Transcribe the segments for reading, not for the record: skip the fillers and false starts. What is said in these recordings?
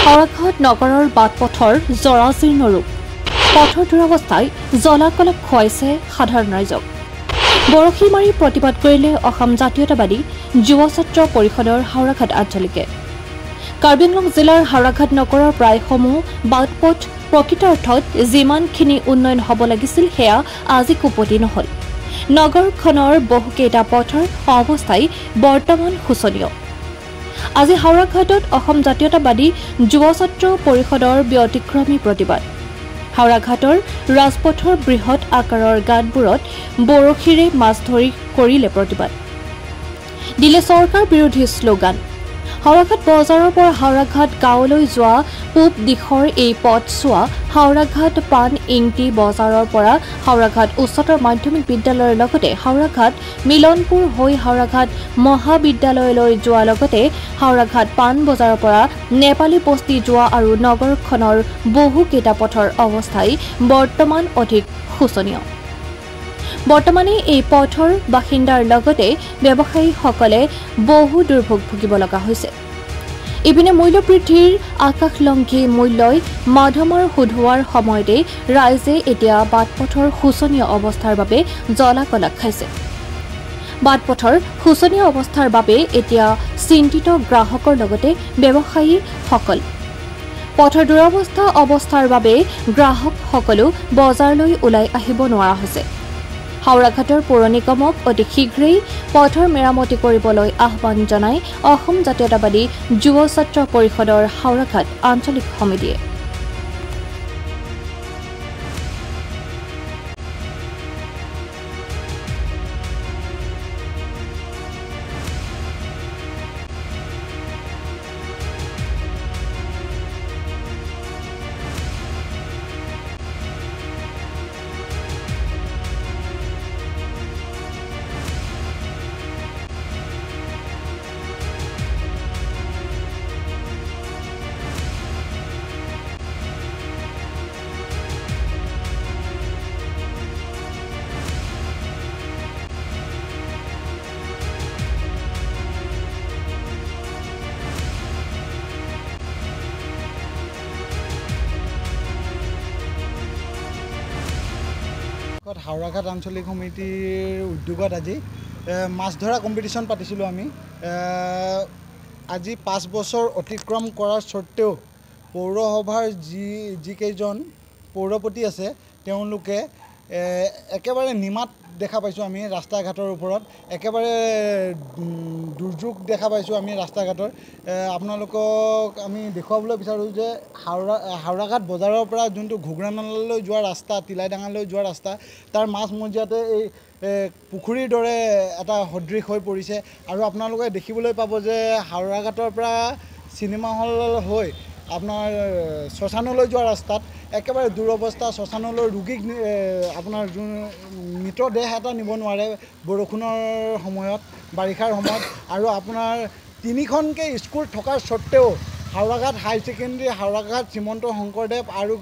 হাওৰাঘাট নগৰৰ বাটপথৰ জৰাজীৰ্ণ ৰূপ পথৰ দুৰৱস্থাই জলাকলাপ খুৱাইছে সাধাৰণ ৰাইজক বৰশী মাৰি প্ৰতিবাদ কৰিলে অসম জাতীয়তাবাদী যুৱ ছাত্ৰ পৰিষদৰ হাওৰাঘাট আঞ্চলিকে কাৰ্বি আংলং জিলাৰ হাওৰাঘাট নগৰৰ প্ৰায়সমূহ বাটপথ প্ৰকৃত অৰ্থত যিমানখিনি উন্নয়ন হ'ব লাগিছিল সেয়া আজি কুপতি নহল নগৰখনৰ বহুকেইটা পথৰ অৱস্থাই বৰ্তমান শোচনীয় আজি হাওৰাঘাটত অসম জাতীয়তাবাদী যুৱ ছাত্ৰ পৰিষদৰ ব্যতিক্ৰমী প্ৰতিবাদ হাওৰাঘাটৰ ৰাজপথৰ বৃহৎ আকাৰৰ গাঁতবোৰত বৰশীৰে মাছ ধৰি কৰিলে প্ৰতিবাদ দিলে চৰকাৰ বিৰোধী শ্লোগান হাওৰাঘাট বজাৰৰ পৰা হাওৰাঘাট গাঁৱলৈ যোৱা পূব দিশৰ এই পথছোৱা হাওৰাঘাট পান ইংটি বজাৰৰ পৰা হাওৰাঘাট উচ্চতৰ মাধ্যমিক বিদ্যালয়ৰ লগতে হাওৰাঘাট মিলনপুৰ হৈ হাওৰাঘাট মহাবিদ্যালয়লৈ যোৱাৰ লগতে হাওৰাঘাট পান বজাৰৰ পৰা নেপালী বস্তি যোৱা আৰু নগৰখনৰ বহুকেইটা পথৰ অৱস্থাই বৰ্তমান অধিক শোচনীয় বৰ্তমানে এই পথৰ বাসিন্দাৰ লগতে ব্যৱসায়ীসকলে বহু দুৰ্ভোগ ভুগিব লগা হৈছে ইপিনে মূল্য বৃদ্ধিৰ আকাশলংঘী মূল্যই মাধমাৰ সুধোৱাৰ সময়তে ৰাইজে এতিয়া বাটপথৰ শোচনীয় অৱস্থাৰ বাবে জলাকলাপ খাইছে বাটপথৰ শোচনীয় অৱস্থাৰ বাবে এতিয়া চিন্তিত গ্ৰাহকৰ লগতে ব্যৱসায়ীসকল পথৰ দুৰৱস্থা অৱস্থাৰ বাবে গ্ৰাহকসকলো বজাৰলৈ ওলাই আহিব নোৱাৰা হৈছে হাওৰাঘাটৰ পৌৰ নিগমক অতি শীঘ্ৰেই পথৰ মেৰামতি কৰিবলৈ আহ্বান জনাই অসম জাতীয়তাবাদী যুৱ ছাত্ৰ পৰিষদৰ হাওৰাঘাট আঞ্চলিক সমিতিয়ে হাওৰাঘাট আঞ্চলিক সমিতিৰ উদ্যোগত আজি মাছ ধৰা কম্পিটিশ্যন পাতিছিলোঁ আমি আজি 5 বছৰ অতিক্ৰম কৰাৰ স্বত্তেও পৌৰসভাৰ যিকেইজন পৌৰপতি আছে তেওঁলোকে একেবাৰে নিমাত দেখা পাইছোঁ আমি ৰাস্তা ঘাটৰ ওপৰত একেবাৰে দুৰ্যোগ দেখা পাইছোঁ আমি ৰাস্তা ঘাটৰ আপোনালোকক আমি দেখুৱাবলৈ বিচাৰোঁ যে হাওৰাঘাট বজাৰৰ পৰা যোনটো ঘুগুৰানালৈ যোৱা ৰাস্তা তিলাইডাঙালৈ যোৱা ৰাস্তা তাৰ মাজমজিয়াতে এই পুখুৰীৰ দৰে এটা সদৃশ হৈ পৰিছে আৰু আপোনালোকে দেখিবলৈ পাব যে হাওৰাঘাটৰ পৰা চিনেমা হল হৈ আপোনাৰ শ্মশানলৈ যোৱা ৰাস্তাত একেবাৰে দুৰৱস্থা শ্মশানলৈ ৰোগীক আপোনাৰ মৃতদেহ এটা নিব নোৱাৰে বৰষুণৰ সময়ত বাৰিষাৰ সময়ত আৰু আপোনাৰ 3খনকৈ স্কুল থকাৰ স্বত্তেও হাওৰাঘাট হাই ছেকেণ্ডেৰী হাওৰাঘাট শ্ৰীমন্ত শংকৰদেৱ আৰু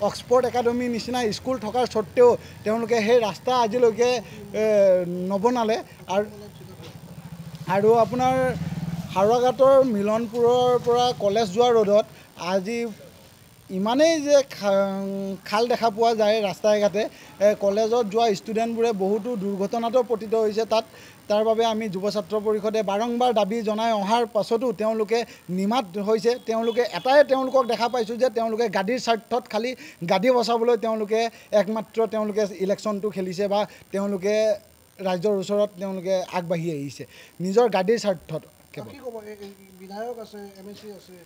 অক্সফৰ্ড একাডেমী নিচিনা স্কুল থকাৰ স্বত্তেও তেওঁলোকে সেই ৰাস্তা আজিলৈকে নবনালে আৰু আপোনাৰ হাওৰাঘাটৰ মিলনপুৰৰ পৰা কলেজ যোৱা ৰোডত আজি ইমানেই যে খাল দেখা পোৱা যায় ৰাস্তাই ঘাটে কলেজত যোৱা ষ্টুডেণ্টবোৰে বহুতো দুৰ্ঘটনাতো পতিত হৈছে তাৰ বাবে আমি যুৱ ছাত্ৰ পৰিষদে বাৰংবাৰ দাবী জনাই অহাৰ পাছতো তেওঁলোকে নিমাত হৈছে তেওঁলোকে এটাই তেওঁলোকক দেখা পাইছোঁ যে তেওঁলোকে গাদীৰ স্বাৰ্থত খালি গাদী বচাবলৈ তেওঁলোকে একমাত্ৰ তেওঁলোকে ইলেকশ্যনটো খেলিছে বা তেওঁলোকে ৰাইজৰ ওচৰত তেওঁলোকে আগবাঢ়ি আহিছে নিজৰ গাদীৰ স্বাৰ্থত বিধায়ক আছে MSC আছে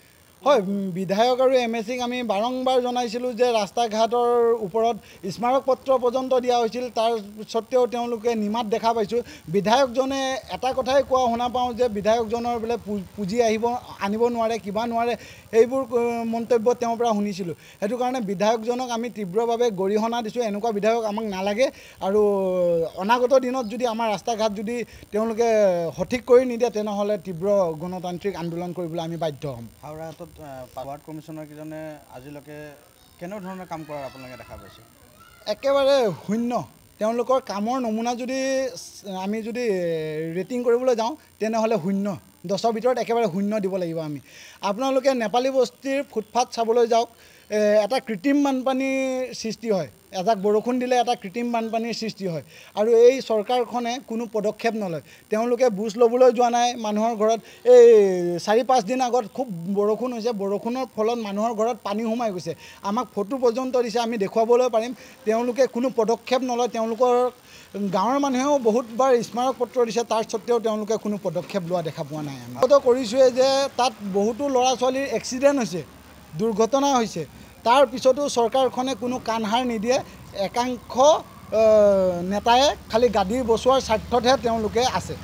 হয় বিধায়ক আৰু MSCক আমি বাৰংবাৰ জনাইছিলোঁ যে ৰাস্তা ঘাটৰ ওপৰত স্মাৰক পত্ৰ পৰ্যন্ত দিয়া হৈছিল তাৰ স্বত্তেও তেওঁলোকে নিমাত দেখা পাইছোঁ বিধায়কজনে এটা কথাই কোৱা শুনা পাওঁ যে বিধায়কজনৰ বোলে পুঁজি আনিব নোৱাৰে কিবা নোৱাৰে এইবোৰ মন্তব্য তেওঁৰ পৰা শুনিছিলোঁ সেইটো কাৰণে বিধায়কজনক আমি তীব্ৰভাৱে গৰিহণা দিছোঁ এনেকুৱা বিধায়ক আমাক নালাগে আৰু অনাগত দিনত যদি আমাৰ ৰাস্তা ঘাট যদি তেওঁলোকে সঠিক কৰি নিদিয়ে তেনেহ'লে তীব্ৰ গণতান্ত্ৰিক আন্দোলন কৰিবলৈ আমি বাধ্য হ'ম হাওৰাঘাটত ৱাৰ্ড কমিশ্যনাৰ কেজনে আজিলৈকে কেনে ধৰণৰ কাম কৰাৰ আপোনালোকে দেখা পাইছে একেবাৰে শূন্য তেওঁলোকৰ কামৰ নমুনা যদি আমি যদি ৰেটিং কৰিবলৈ যাওঁ তেনেহ'লে 0 10ৰ ভিতৰত একেবাৰে 0 দিব লাগিব আমি আপোনালোকে নেপালী বস্তিৰ ফুটপাথ চাবলৈ যাওক এটা কৃত্ৰিম বানপানীৰ সৃষ্টি হয় এজাক বৰষুণ দিলে এটা কৃত্ৰিম বানপানীৰ সৃষ্টি হয় আৰু এই চৰকাৰখনে কোনো পদক্ষেপ নলয় তেওঁলোকে বুজ ল'বলৈ যোৱা নাই মানুহৰ ঘৰত এই 4-5 দিন আগত খুব বৰষুণ হৈছে বৰষুণৰ ফলত মানুহৰ ঘৰত পানী সোমাই গৈছে আমাক ফটো পৰ্যন্ত দিছে আমি দেখুৱাবলৈ পাৰিম তেওঁলোকে কোনো পদক্ষেপ নলয় তেওঁলোকৰ গাঁৱৰ মানুহেও বহুতবাৰ স্মাৰক পত্ৰ দিছে তাৰ সত্ত্বেও তেওঁলোকে কোনো পদক্ষেপ লোৱা দেখা পোৱা নাই আমি অৱগত কৰিছোঁৱে যে তাত বহুতো ল'ৰা ছোৱালীৰ এক্সিডেণ্ট হৈছে দুৰ্ঘটনা হৈছে তাৰ পিছতো চৰকাৰখনে কোনো কাণসাৰ নিদিয়ে একাংশ নেতাই খালি গাদী বচোৱাৰ স্বাৰ্থতহে তেওঁলোকে আছে